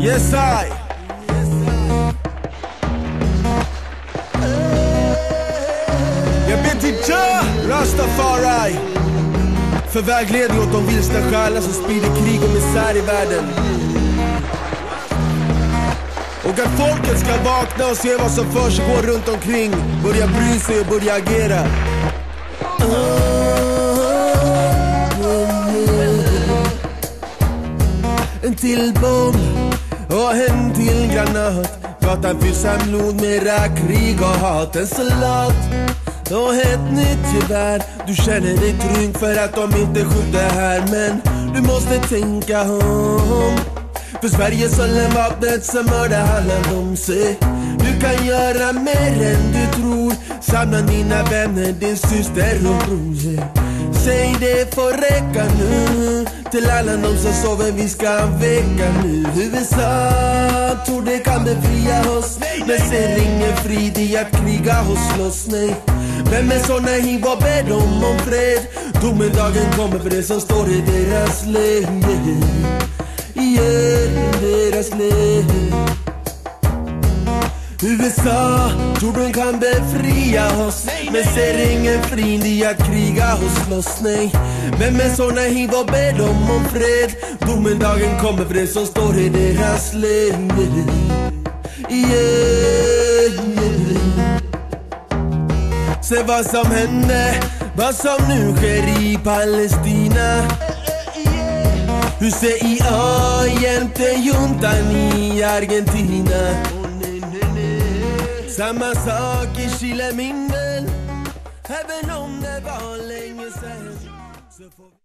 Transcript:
Yes I. Jag ber till Jah, Rastafari, för vägledning åt de vilsna själar som sprider krig och misär i världen. Och att folket ska vakna och se vad som försiggår runt omkring, börja bry sig och börja agera. En till bomb och en till granat. Gatan fylls av blod, mera krig och hat. En salat och ett nytt gevär. Du känner dig trygg för att de inte skjuter här, men du måste tänka om. För Sverige sållen vapnet som mördar alla om sig. Du kan göra mer än du tror. Samla dina vänner, din syster och bror. Säg det får räcka nu. Till alla de som sover, vi ska väcka nu. USA tror det kan befria oss, men ser ingen frid i att kriga och slåss, nej. Vem är så naiv och ber dem om fred? Domedagen kommer för det som står i deras led. Deras led. USA tror de kan befria oss, men ser ingen frid i att kriga och slåss, nej. Vem är så naiv och ber dem om fred? Domedagen kommer för det som står i deras led. Se vad som hände, vad som nu sker i Palestina. Hur CIA hjälpte juntan i Argentina. Samma sak i Chile, min vän, även om det var länge sedan.